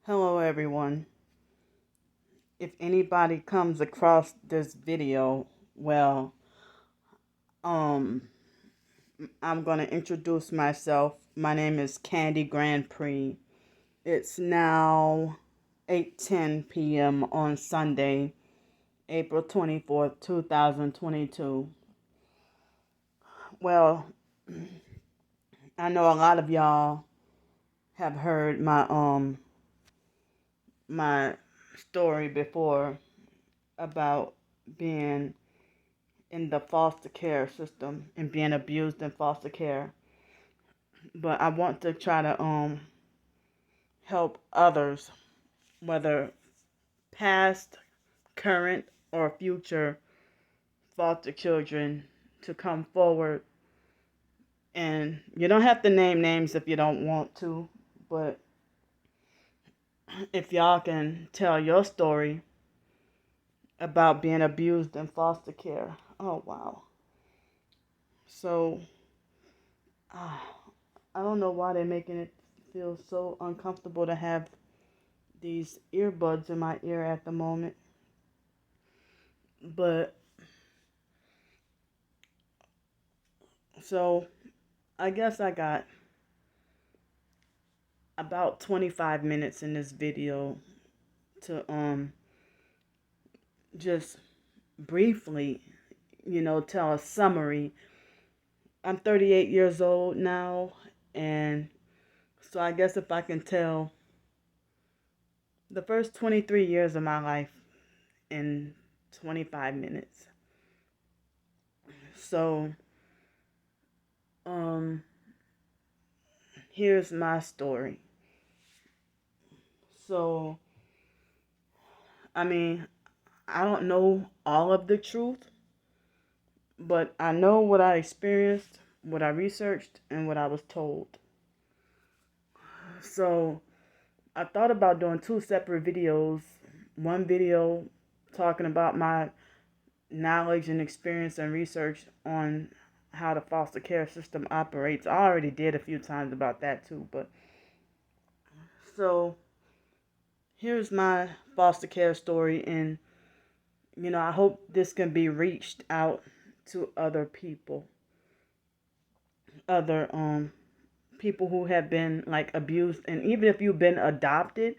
Hello everyone. If anybody comes across this video, well, um I'm going to introduce myself. My name is Candy Grandpre. It's now 8:10 p.m. on Sunday, April 24th, 2022. Well, I know a lot of y'all have heard my story before about being in the foster care system and being abused in foster care. But I want to try to help others, whether past, current, or future foster children, to come forward. And you don't have to name names if you don't want to, but if y'all can tell your story about being abused in foster care. Oh wow. So I don't know why they're making it feel so uncomfortable to have these earbuds in my ear at the moment. But so I guess I got about 25 minutes in this video to just briefly, tell a summary. I'm 38 years old now, and so I guess if I can tell the first 23 years of my life in 25 minutes. So um here's my story. So I mean, I don't know all of the truth, but I know what I experienced, what I researched, and what I was told. So I thought about doing two separate videos. One video talking about my knowledge and experience and research on how the foster care system operates. I already did a few times about that too, but so here's my foster care story, and I hope this can be reached out to other people, other people who have been like abused. And even if you've been adopted,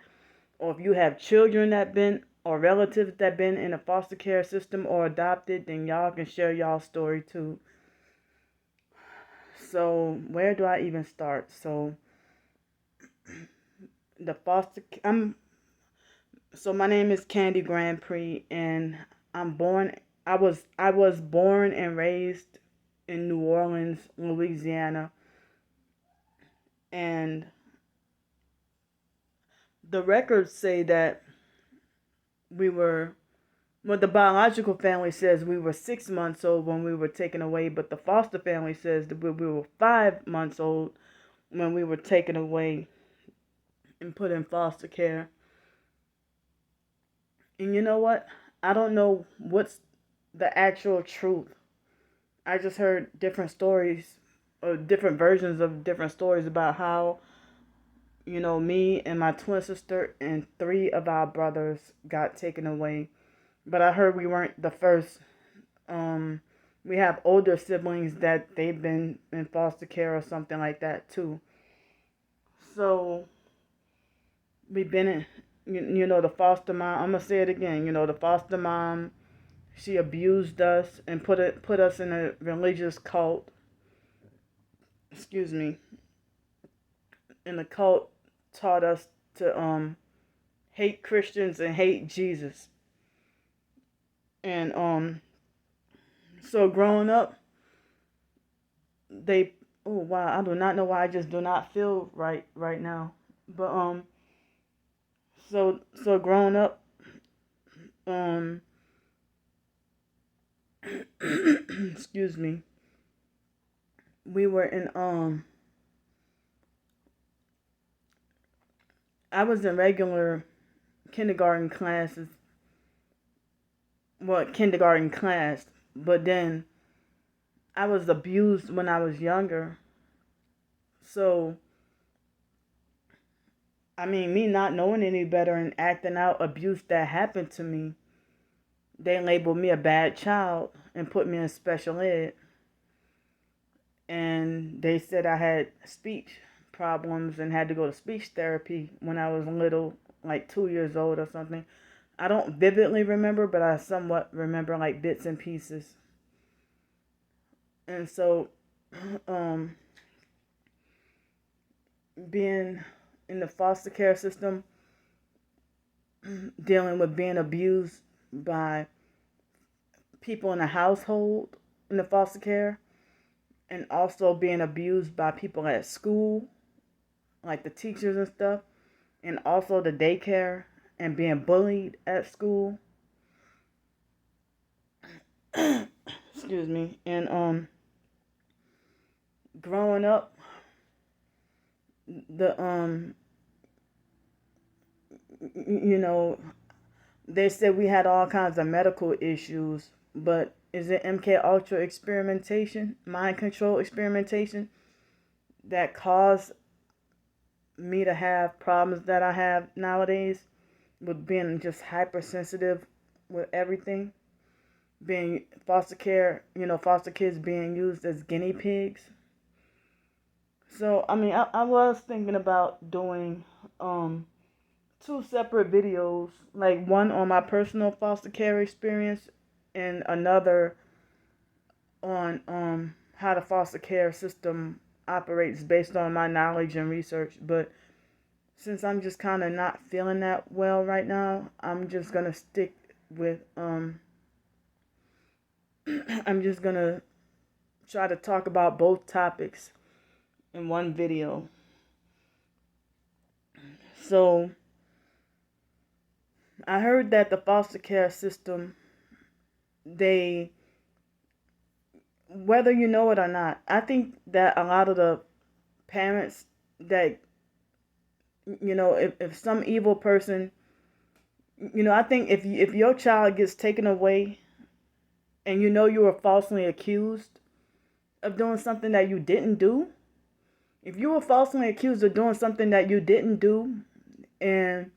or if you have children that been, or relatives that been in a foster care system or adopted, then y'all can share y'all story too. So where do I even start? So the foster I'm so my name is Candy Grandpre, and I was born and raised in New Orleans, Louisiana. And the records say that we were, well, the biological family says we were 6 months old when we were taken away, but the foster family says that we were 5 months old when we were taken away and put in foster care. And you know what? I don't know what's the actual truth. I just heard different stories, or different versions of different stories about how, me and my twin sister and three of our brothers got taken away. But I heard we weren't the first. We have older siblings that they've been in foster care or something like that too. So we've been in, the foster mom. I'm gonna say it again. The foster mom, she abused us and put us in a religious cult. Excuse me. And the cult taught us to hate Christians and hate Jesus. And so growing up, they, oh wow, I do not know why I just do not feel right now. But so growing up, um excuse me, we were in I was in regular kindergarten classes, well, kindergarten class, but then I was abused when I was younger. So I mean, me not knowing any better and acting out abuse that happened to me, they labeled me a bad child and put me in special ed. And they said I had speech problems and had to go to speech therapy when I was little, like 2 years old or something. I don't vividly remember, but I somewhat remember like bits and pieces. And so, um, being in the foster care system, dealing with being abused by people in the household in the foster care, and also being abused by people at school, like the teachers and stuff, and also the daycare, and being bullied at school. Excuse me. And growing up, the you know, they said we had all kinds of medical issues, but is it MK Ultra experimentation, mind control experimentation, that caused me to have problems that I have nowadays with being just hypersensitive with everything? Being foster care, foster kids being used as guinea pigs. So, I mean, I was thinking about doing two separate videos, like one on my personal foster care experience and another on how the foster care system operates based on my knowledge and research. But since I'm just kind of not feeling that well right now, I'm just gonna stick with I'm just gonna try to talk about both topics in one video. So I heard that the foster care system, they, whether you know it or not, I think that a lot of the parents that, if some evil person, I think if your child gets taken away and you were falsely accused of doing something that you didn't do, if you were falsely accused of doing something that you didn't do and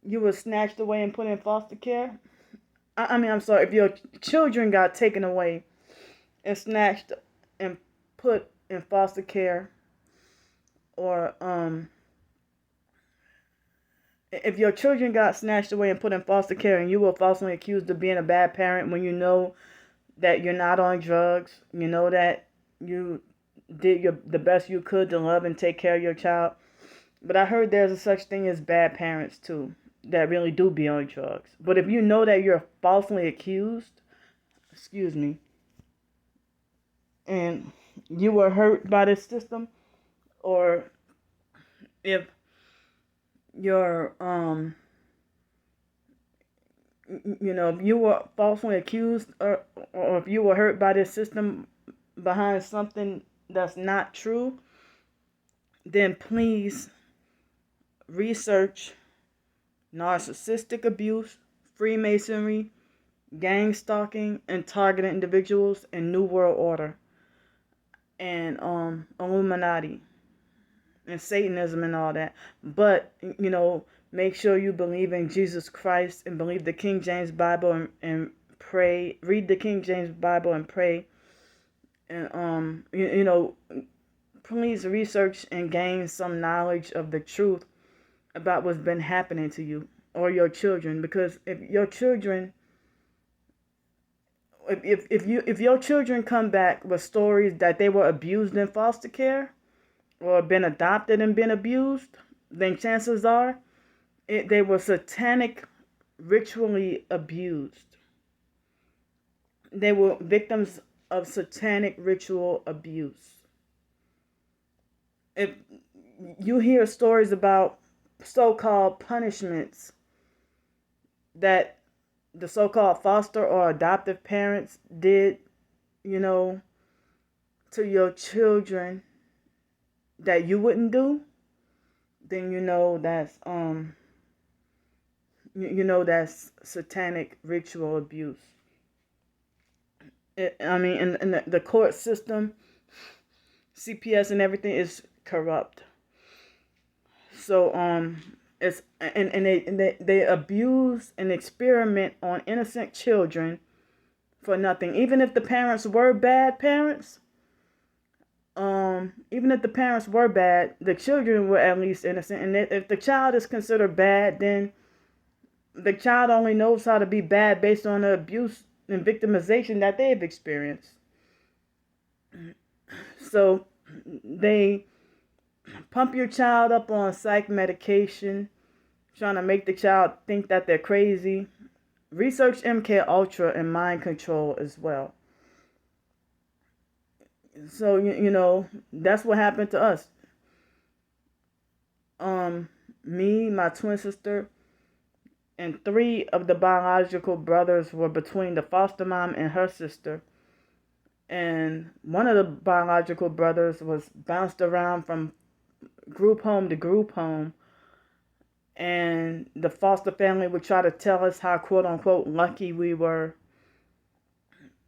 you were snatched away and put in foster care, I'm sorry, if your children got taken away and snatched and put in foster care, or if your children got snatched away and put in foster care and you were falsely accused of being a bad parent when you know that you're not on drugs, you know that you did the best you could to love and take care of your child. But I heard there's a such thing as bad parents too, that really do be on drugs. But if you know that you're falsely accused, excuse me, and you were hurt by this system, or if you're if you were falsely accused, or if you were hurt by this system behind something that's not true, then please research narcissistic abuse, Freemasonry, gang stalking, and targeted individuals, and New World Order, and Illuminati, and Satanism and all that. But, make sure you believe in Jesus Christ and believe the King James Bible, and pray. Read the King James Bible and pray. And, please research and gain some knowledge of the truth about what's been happening to you or your children. Because if your children, if your children come back with stories that they were abused in foster care or been adopted and been abused, then chances are they were satanic ritually abused. They were victims of satanic ritual abuse. If you hear stories about so-called punishments that the so-called foster or adoptive parents did, to your children that you wouldn't do, then that's satanic ritual abuse. In the court system, CPS and everything is corrupt. So it's they abuse and experiment on innocent children for nothing. Even if the parents were bad parents, even if the parents were bad, the children were at least innocent. And if the child is considered bad, then the child only knows how to be bad based on the abuse and victimization that they've experienced. So they pump your child up on psych medication, trying to make the child think that they're crazy. Research MK Ultra and mind control as well. So you know, that's what happened to us. Me, my twin sister, and 3 of the biological brothers were between the foster mom and her sister. And one of the biological brothers was bounced around from group home to group home. And the foster family would try to tell us how quote unquote lucky we were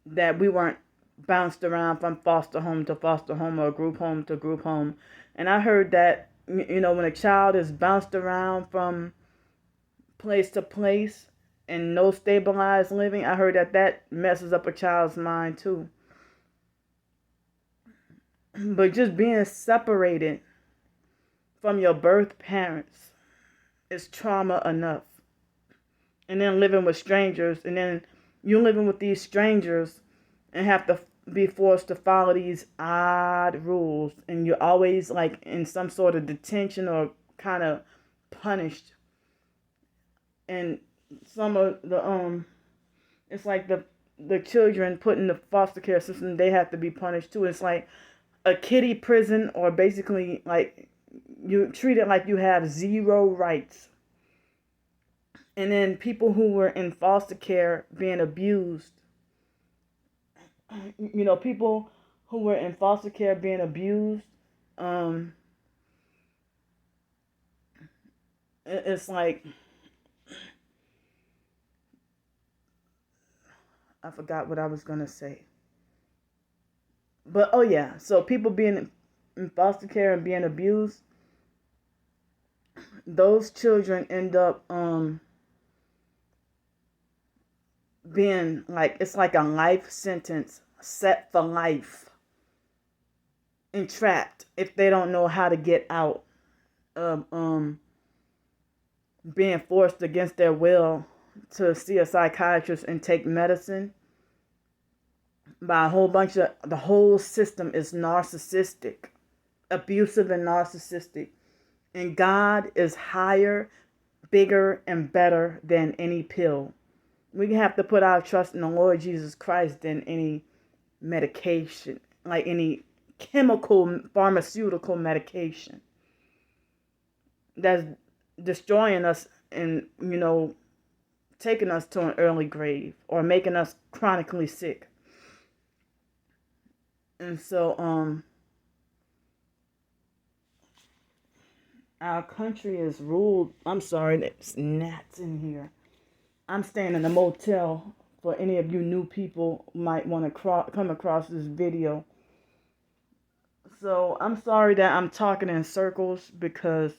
that we weren't bounced around from foster home to foster home or group home to group home. And I heard that, you know, when a child is bounced around from place to place and no stabilized living, I heard that that messes up a child's mind too. But just being separated from your birth parents is trauma enough. And then living with strangers, and then you living with these strangers and have to be forced to follow these odd rules, and you're always like in some sort of detention or kind of punished. And some of the it's like the children put in the foster care system, they have to be punished too. It's like a kiddie prison, or basically like you treat it like you have 0 rights. And then people who were in foster care being abused, you know, people who were in foster care being abused, it's like, I forgot what I was going to say. But, oh yeah, so people being in foster care and being abused, those children end up being like, it's like a life sentence set for life, entrapped if they don't know how to get out of being forced against their will to see a psychiatrist and take medicine by a whole bunch of, the whole system is narcissistic, abusive and narcissistic. And God is higher, bigger, and better than any pill. We have to put our trust in the Lord Jesus Christ than any medication, like any chemical, pharmaceutical medication that's destroying us and, you know, taking us to an early grave or making us chronically sick. And so, our country is ruled. I'm sorry, there's gnats in here. I'm staying in a motel for any of you new people who might want to come across this video. So I'm sorry that I'm talking in circles because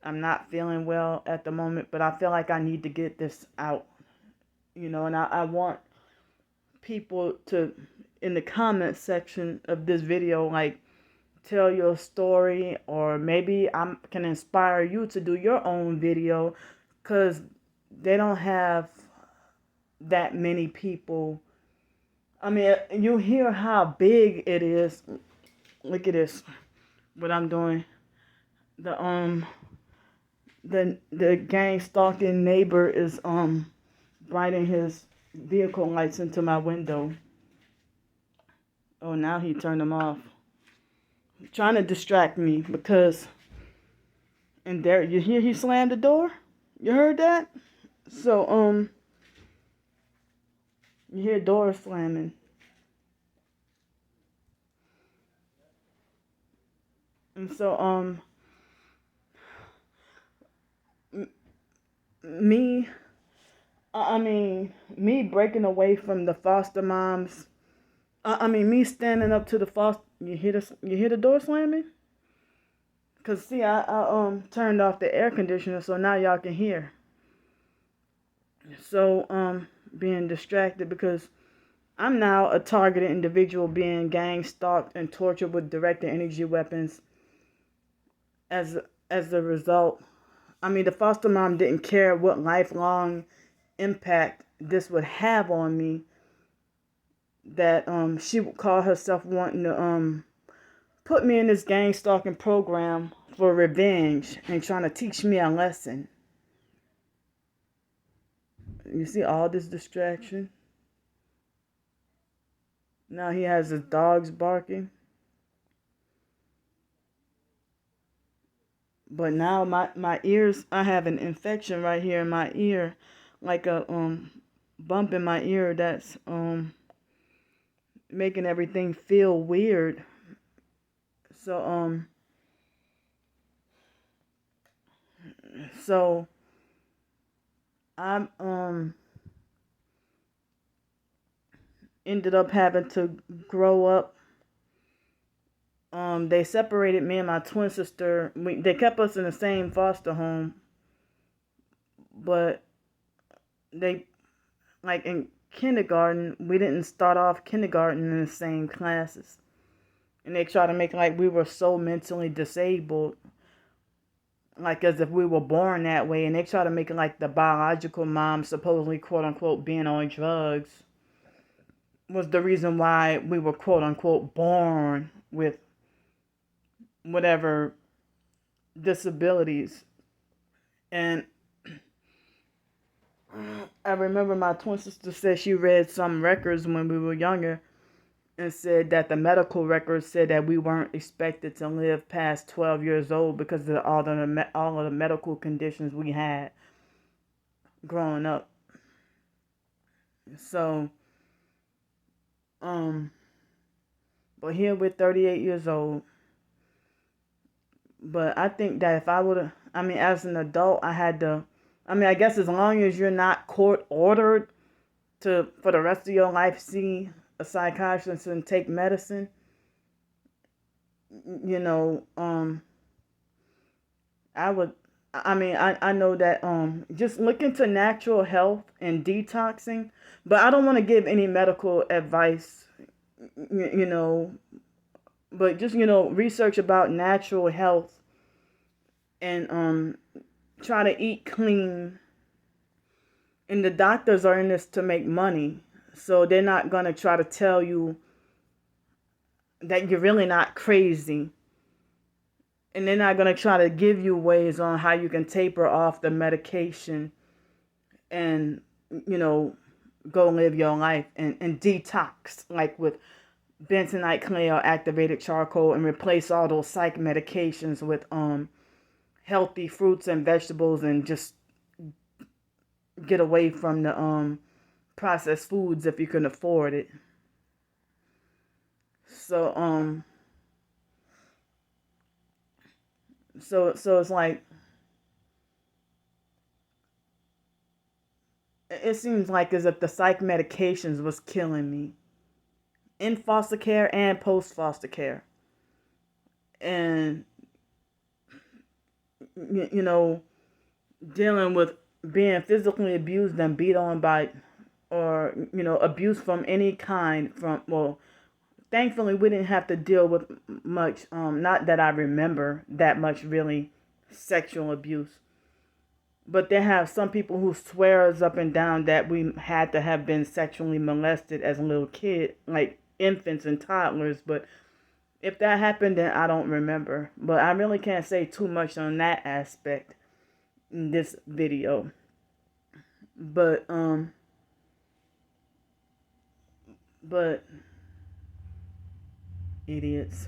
I'm not feeling well at the moment, but I feel like I need to get this out, you know, and I want people to, in the comment section of this video, like, tell your story, or maybe I can inspire you to do your own video, because they don't have that many people. I mean, you hear how big it is. Look at this, what I'm doing. The gang stalking neighbor is brighting his vehicle lights into my window. Oh, now he turned them off. Trying to distract me because, and there, you hear he slammed the door? You heard that? So, you hear doors slamming. And so, me breaking away from the foster moms, me standing up to the foster, you hear the door slamming? Cause see, I turned off the air conditioner so now y'all can hear. So being distracted because I'm now a targeted individual being gang stalked and tortured with directed energy weapons as as a result. I mean, the foster mom didn't care what lifelong impact this would have on me. That she would call herself wanting to put me in this gang stalking program for revenge and trying to teach me a lesson. You see all this distraction. Now he has his dogs barking. But now my ears, I have an infection right here in my ear, like a bump in my ear that's making everything feel weird. So so I'm ended up having to grow up. They separated me and my twin sister. They kept us in the same foster home, but they, like in kindergarten, we didn't start off kindergarten in the same classes. And they try to make like we were so mentally disabled, like as if we were born that way. And they try to make it like the biological mom, supposedly quote unquote being on drugs, was the reason why we were quote unquote born with whatever disabilities. And I remember my twin sister said she read some records when we were younger and said that the medical records said that we weren't expected to live past 12 years old because of all of the medical conditions we had growing up. So, but here we're 38 years old. But I think that if I would have, I mean, as an adult, I had to, I mean, I guess as long as you're not court ordered to, for the rest of your life, see a psychiatrist and take medicine, you know, I would, I mean, I know that, just look into natural health and detoxing, but I don't want to give any medical advice, you know, but just, you know, research about natural health and, try to eat clean. And the doctors are in this to make money. So they're not going to try to tell you that you're really not crazy. And they're not going to try to give you ways on how you can taper off the medication and, you know, go live your life and detox, like with bentonite clay or activated charcoal, and replace all those psych medications with healthy fruits and vegetables, and just get away from the processed foods if you can afford it. So so it's like, it seems like as if the psych medications was killing me in foster care and post foster care. And you know, dealing with being physically abused and beat on by, or you know, abuse from any kind, from, well, thankfully we didn't have to deal with much, not that I remember that much really, sexual abuse. But they have some people who swears up and down that we had to have been sexually molested as a little kid, like infants and toddlers. But if that happened, then I don't remember. But I really can't say too much on that aspect in this video. But idiots.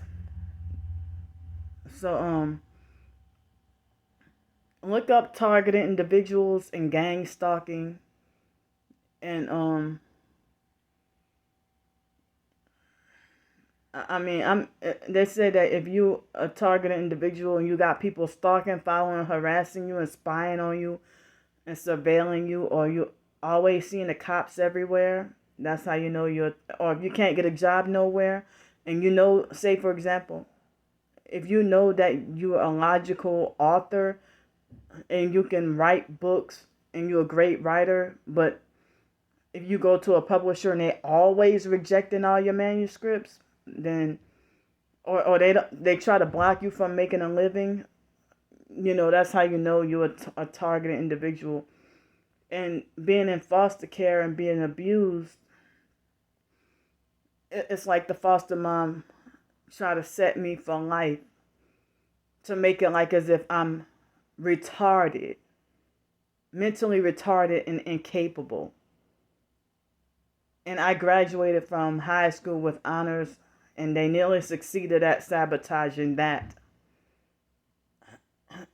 So look up targeted individuals and gang stalking, and I mean, they say that if you a targeted individual and you got people stalking, following, harassing you, and spying on you, and surveilling you, or you always seeing the cops everywhere, that's how you know you're. Or if you can't get a job nowhere, and you know, say for example, if you know that you're a logical author and you can write books and you're a great writer, but if you go to a publisher and they always rejecting all your manuscripts, then or they try to block you from making a living, that's how you know you're a targeted individual. And being in foster care and being abused, it's like the foster mom try to set me for life to make it like as if I'm retarded, mentally retarded and incapable. And I graduated from high school with honors, and they nearly succeeded at sabotaging that.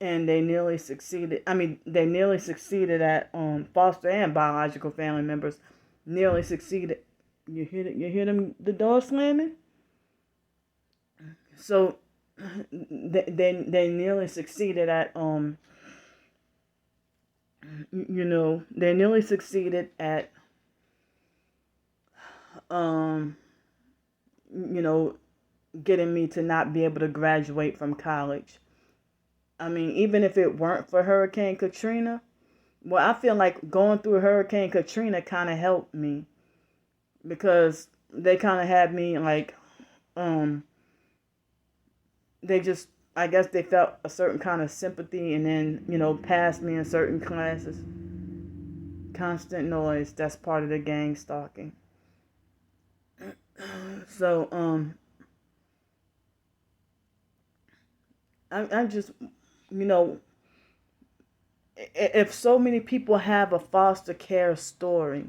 And they nearly succeeded. They nearly succeeded at foster and biological family members. Nearly succeeded. You hear them, the door slamming? So they nearly succeeded at they nearly succeeded at getting me to not be able to graduate from college. Even if it weren't for Hurricane Katrina, well, I feel like going through Hurricane Katrina kind of helped me, because they kind of had me like, they just, I guess they felt a certain kind of sympathy, and then, passed me in certain classes. Constant noise, that's part of the gang stalking. So, I'm just, if so many people have a foster care story,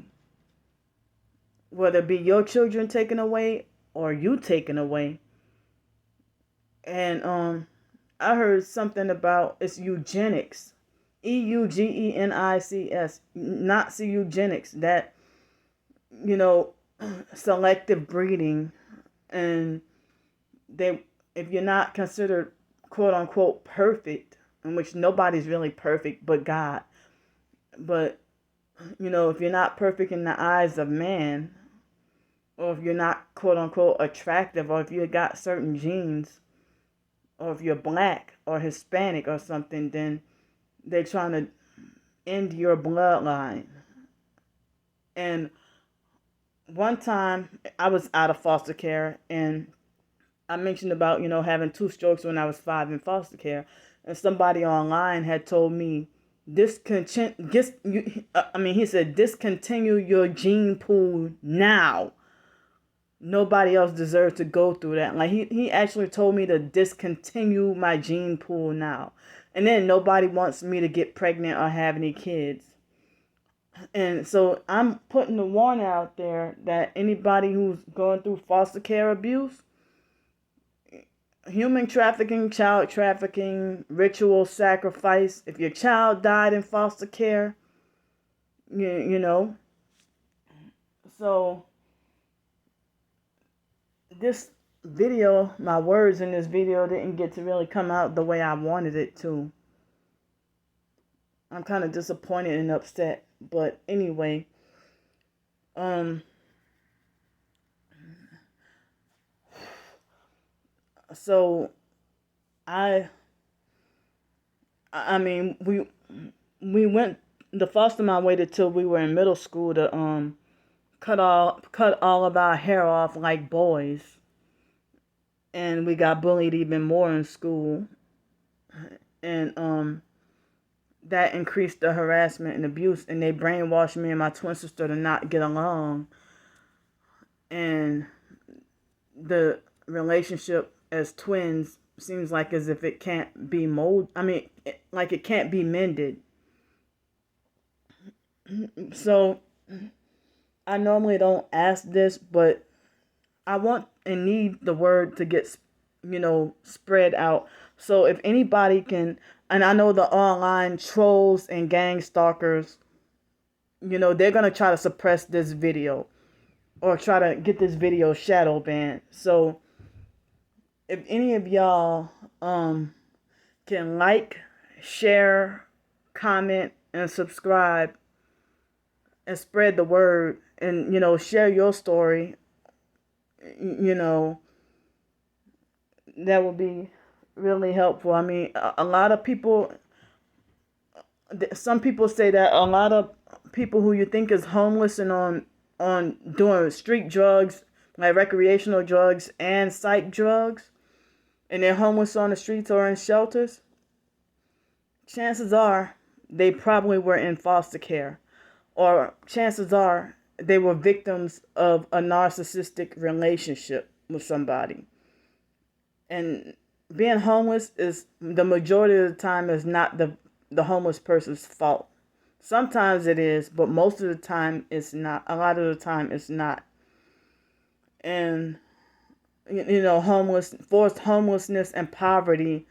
whether it be your children taken away or you taken away, and I heard something about it's eugenics, eugenics, Nazi eugenics, that selective breeding, and if you're not considered quote unquote perfect, in which nobody's really perfect but God, but if you're not perfect in the eyes of man, or if you're not quote unquote attractive, or if you got certain genes, or if you're black or Hispanic or something, then they're trying to end your bloodline. And one time I was out of foster care, and I mentioned about, having 2 strokes when I was 5 in foster care. And somebody online had told me, he said, discontinue your gene pool now. Nobody else deserves to go through that. Like, he actually told me to discontinue my gene pool now. And then nobody wants me to get pregnant or have any kids. And so I'm putting the warning out there that anybody who's going through foster care abuse, human trafficking, child trafficking, ritual sacrifice, if your child died in foster care, so this video, my words in this video didn't get to really come out the way I wanted it to. I'm kind of disappointed and upset, but anyway, so we went, the foster mom waited till we were in middle school to cut all of our hair off like boys, and we got bullied even more in school, and that increased the harassment and abuse, and they brainwashed me and my twin sister to not get along, and the relationship as twins seems like as if it can't be like it can't be mended. So I normally don't ask this, but I want and need the word to get, spread out. So if anybody can, and I know the online trolls and gang stalkers, they're going to try to suppress this video or try to get this video shadow banned. So if any of y'all can like, share, comment, and subscribe and spread the word, and share your story, that would be really helpful. I mean, a lot of people, some people say that a lot of people who you think is homeless and on doing street drugs, like recreational drugs and psych drugs, and they're homeless on the streets or in shelters, chances are they probably were in foster care, or chances are they were victims of a narcissistic relationship with somebody. And being homeless is, the majority of the time, is not the homeless person's fault. Sometimes it is, but most of the time it's not. A lot of the time it's not. And forced homelessness and poverty,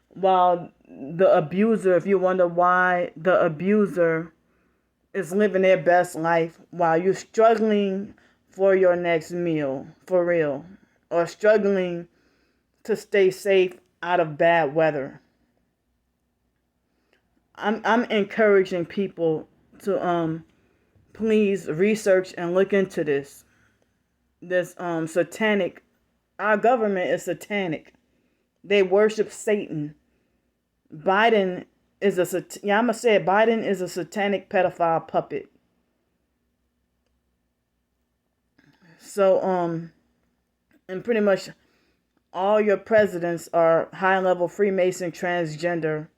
while the abuser, if you wonder why the abuser is living their best life while you're struggling for your next meal, for real, or struggling to stay safe out of bad weather. I'm encouraging people to please research and look into this satanic. Our government is satanic. They worship Satan. Biden is I'm gonna say it, Biden is a satanic pedophile puppet. So and pretty much all your presidents are high level Freemason, transgender,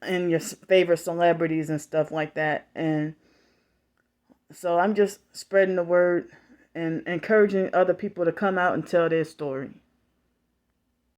and your favorite celebrities and stuff like that. And so I'm just spreading the word and encouraging other people to come out and tell their story.